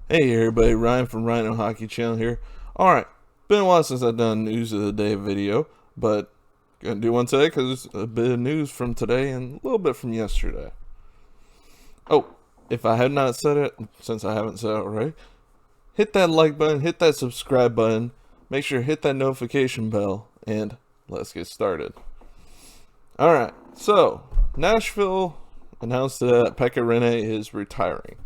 Hey everybody, Ryan from Rhino Hockey Channel here. Alright, been a while since I've done News of the Day video, but gonna do one today because there's a bit of news from today and a little bit from yesterday. Oh, if I had not said it, since I haven't said it already, hit that like button, hit that subscribe button, make sure to hit that notification bell, and let's get started. Alright, so Nashville announced that Pekka Rinne is retiring.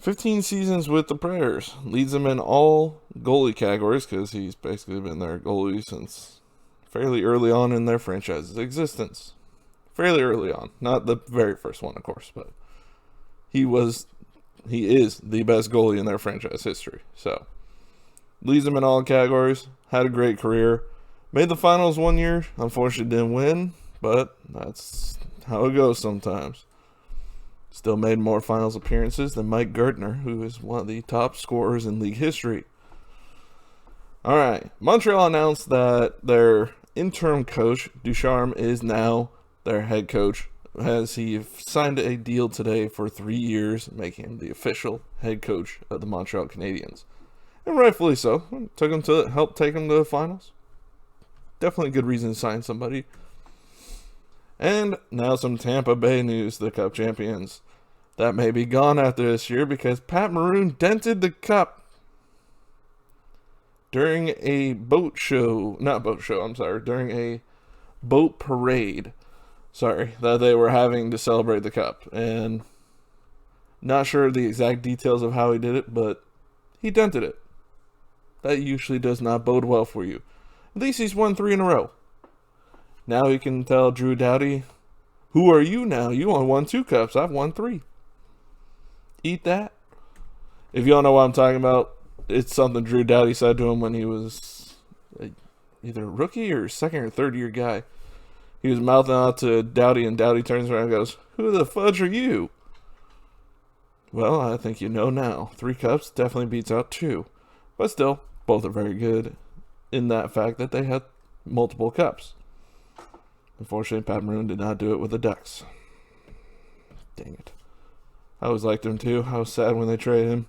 15 seasons with the Predators. Leads them in all goalie categories because he's basically been their goalie since fairly early on in their franchise's existence. Fairly early on. Not the very first one, of course, but he is the best goalie in their franchise history. So, leads them in all categories. Had a great career. Made the finals one year. Unfortunately, didn't win, but that's how it goes sometimes. Still made more finals appearances than Mike Gertner, who is one of the top scorers in league history. Alright, Montreal announced that their interim coach, Ducharme, is now their head coach, as he signed a deal today for 3 years, making him the official head coach of the Montreal Canadiens. And rightfully so. Took him to help take him to the finals. Definitely a good reason to sign somebody. And now some Tampa Bay news, the Cup champions. That may be gone after this year because Pat Maroon dented the Cup during a during a boat parade, that they were having to celebrate the Cup. And not sure the exact details of how he did it, but he dented it. That usually does not bode well for you. At least he's won 3 in a row. Now he can tell Drew Doughty, who are you now? You only won 2 cups. I've won 3. Eat that. If you don't know what I'm talking about, it's something Drew Doughty said to him when he was either a rookie or second or third year guy. He was mouthing out to Doughty, and Doughty turns around and goes, "Who the fudge are you?" Well, I think you know now. 3 cups definitely beats out 2. But still, both are very good in that fact that they had multiple cups. Unfortunately, Pat Maroon did not do it with the Ducks. Dang it. I always liked him too. I was sad when they traded him.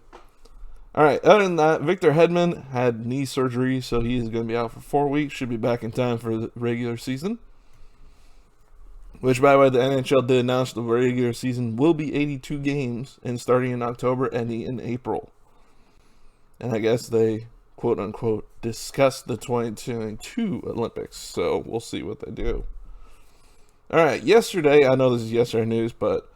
Alright, other than that, Victor Hedman had knee surgery, so he is going to be out for 4 weeks. Should be back in time for the regular season. Which, by the way, the NHL did announce the regular season will be 82 games, and starting in October, ending in April. And I guess they, quote-unquote, discussed the 2022 Olympics, so we'll see what they do. Alright, yesterday, I know this is yesterday news, but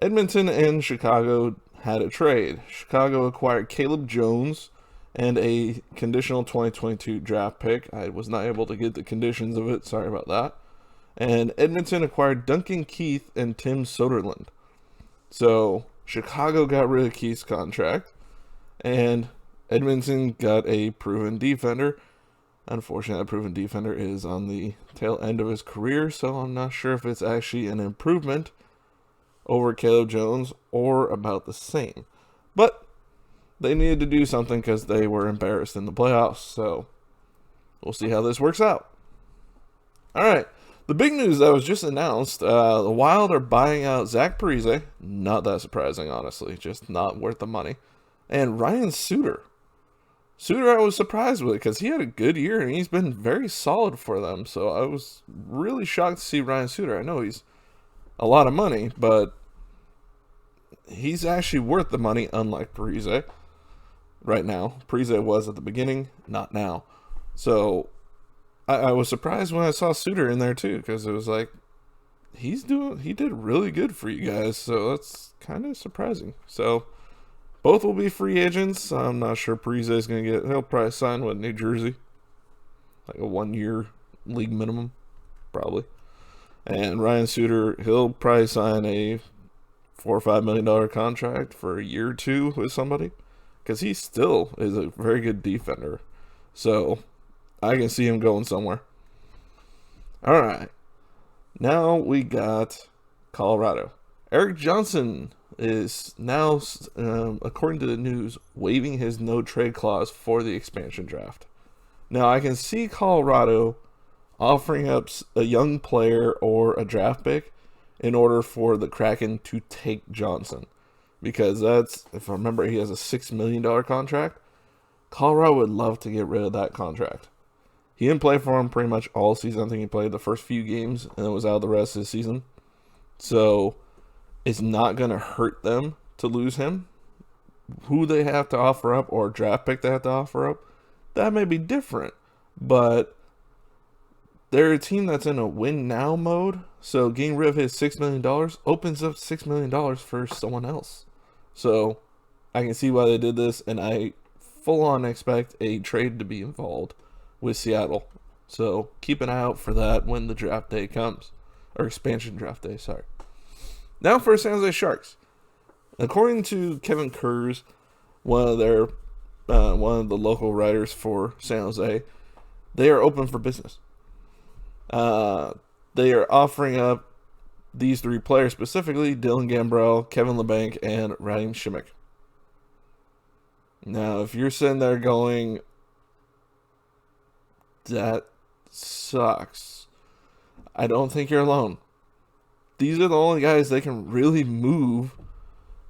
Edmonton and Chicago had a trade. Chicago acquired Caleb Jones and a conditional 2022 draft pick. I was not able to get the conditions of it, sorry about that. And Edmonton acquired Duncan Keith and Tim Soderlund. So, Chicago got rid of Keith's contract, and Edmonton got a proven defender. Unfortunately, that proven defender is on the tail end of his career, so I'm not sure if it's actually an improvement over Caleb Jones or about the same. But they needed to do something because they were embarrassed in the playoffs, so we'll see how this works out. Alright, the big news that was just announced, the Wild are buying out Zach Parise. Not that surprising, honestly, just not worth the money. And Ryan Suter. Suter, I was surprised with because he had a good year and he's been very solid for them. So I was really shocked to see Ryan Suter. I know he's a lot of money, but he's actually worth the money, unlike Parise right now. Parise was at the beginning, not now. So I was surprised when I saw Suter in there too, because it was like he did really good for you guys. So that's kind of surprising. So both will be free agents. I'm not sure Parise is going to he'll probably sign with New Jersey. Like a 1-year league minimum, probably. And Ryan Suter, he'll probably sign a $4 or $5 million contract for a year or 2 with somebody. Because he still is a very good defender. So, I can see him going somewhere. Alright. Now we got Colorado. Erik Johnson is now, according to the news, waiving his no-trade clause for the expansion draft. Now, I can see Colorado offering up a young player or a draft pick in order for the Kraken to take Johnson. because that's, if I remember, he has a $6 million contract. Colorado would love to get rid of that contract. He didn't play for him pretty much all season. I think he played the first few games and then was out the rest of the season. So it's not going to hurt them to lose him. Who they have to offer up or draft pick they have to offer up, that may be different. But they're a team that's in a win now mode. So getting rid of his $6 million opens up $6 million for someone else. So I can see why they did this, and I full on expect a trade to be involved with Seattle. So keep an eye out for that when the draft day comes. Or expansion draft day, sorry. Now for San Jose Sharks. According to Kevin Kurz, one of the local writers for San Jose, they are open for business. They are offering up these three players specifically: Dylan Gambrell, Kevin Labanc, and Radim Simek. Now, if you're sitting there going, that sucks, I don't think you're alone. These are the only guys they can really move,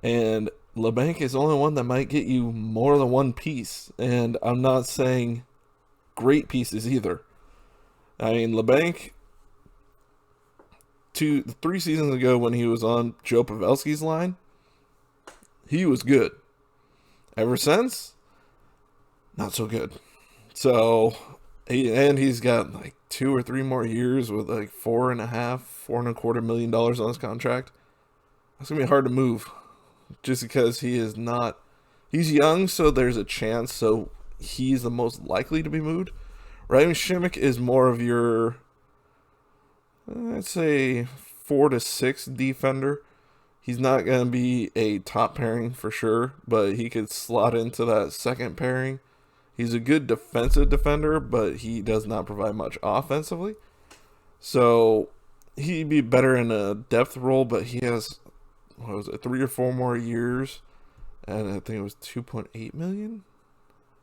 and Labanc is the only one that might get you more than one piece, and I'm not saying great pieces either. I mean, Labanc, 3 seasons ago when he was on Joe Pavelski's line, he was good. Ever since, not so good. So, he's got like 2 or 3 more years with like $4.25 million on his contract. It's going to be hard to move just because he's young, so there's a chance. So he's the most likely to be moved. Radim Simek is more of your, I'd say, 4 to 6 defender. He's not going to be a top pairing for sure, but he could slot into that second pairing. He's a good defensive defender, but he does not provide much offensively. So he'd be better in a depth role, but he has, 3 or 4 more years, and I think it was 2.8 million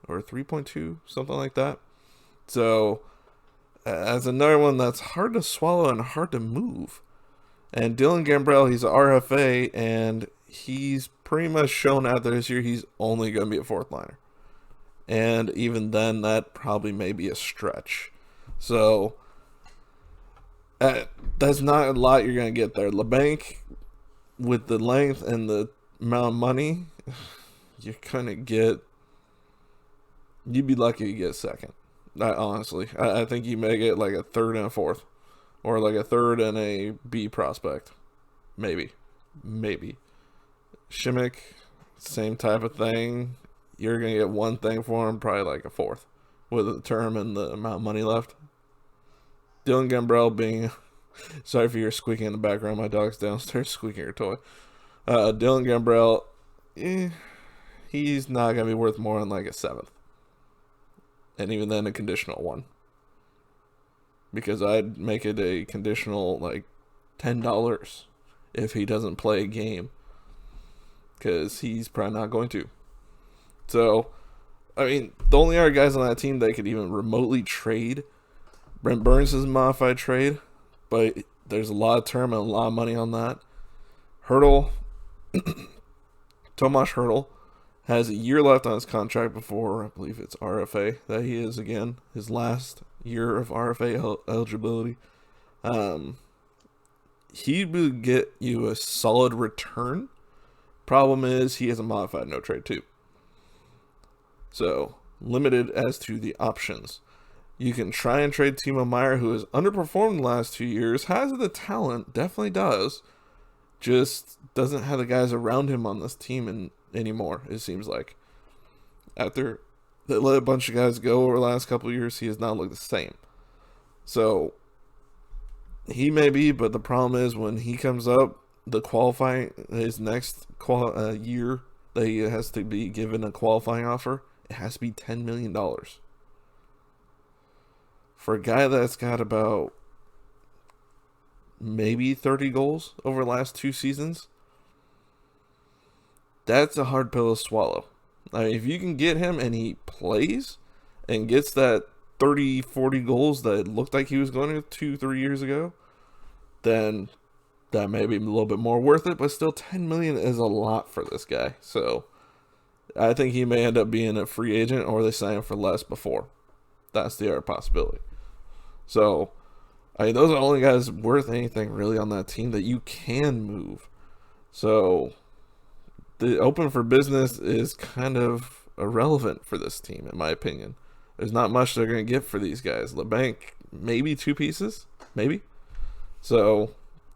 or 3.2, something like that. So as another one that's hard to swallow and hard to move. And Dylan Gambrell, he's an RFA, and he's pretty much shown out there this year he's only going to be a fourth liner. And even then, that probably may be a stretch. So that's not a lot you're going to get there. Labanc, with the length and the amount of money, you're going to get, you'd be lucky to get second. Honestly, I think you may get like a third and a fourth, or like a third and a B prospect, maybe. Simek, same type of thing. You're gonna get one thing for him, probably like a fourth, with the term and the amount of money left. Dylan Gambrell being, sorry for your squeaking in the background. My dog's downstairs squeaking her toy. Dylan Gambrell, he's not gonna be worth more than like a seventh. And even then, a conditional one. Because I'd make it a conditional, like, $10 if he doesn't play a game. Because he's probably not going to. So, I mean, the only other guys on that team that could even remotely trade, Brent Burns is a modified trade. But there's a lot of term and a lot of money on that. Tomas Hertl has a year left on his contract before, I believe it's RFA, that he is again, his last year of RFA eligibility. He would get you a solid return. Problem is, he has a modified no trade too. So, limited as to the options. You can try and trade Timo Meier, who has underperformed the last 2 years, has the talent, definitely does, just doesn't have the guys around him on this team anymore, it seems like. After they let a bunch of guys go over the last couple of years, he has not looked the same. So, he may be, but the problem is when he comes up, the qualifying, his next year that he has to be given a qualifying offer, it has to be $10 million. For a guy that's got about maybe 30 goals over the last 2 seasons, that's a hard pill to swallow. I mean, if you can get him and he plays and gets that 30, 40 goals that it looked like he was going to 2-3 years ago, then that may be a little bit more worth it, but still $10 million is a lot for this guy. So I think he may end up being a free agent, or they sign him for less before. That's the other possibility. So, I mean, those are the only guys worth anything really on that team that you can move. So, the open for business is kind of irrelevant for this team, in my opinion. There's not much they're going to get for these guys. LeBanc, maybe 2 pieces, maybe. So,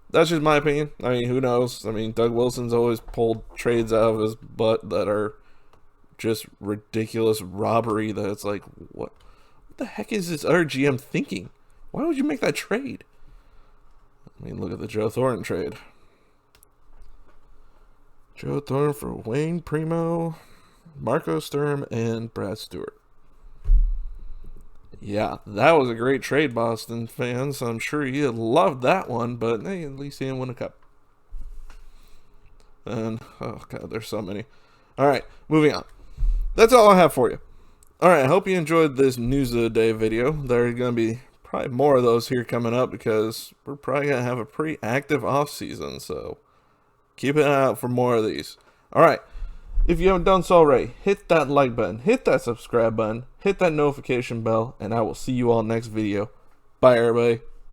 that's just my opinion. I mean, who knows? I mean, Doug Wilson's always pulled trades out of his butt that are just ridiculous robbery that it's like, what the heck is this other GM thinking? Why would you make that trade? I mean, look at the Joe Thornton trade. Joe Thornton for Wayne Primo, Marco Sturm, and Brad Stewart. Yeah, that was a great trade, Boston fans. I'm sure you loved that one, but hey, at least he didn't win a cup. And, oh god, there's so many. Alright, moving on. That's all I have for you. Alright, I hope you enjoyed this News of the Day video. There are going to be probably more of those here coming up because we're probably going to have a pretty active off season, so keep an eye out for more of these. Alright, if you haven't done so already, hit that like button, hit that subscribe button, hit that notification bell, and I will see you all next video. Bye, everybody.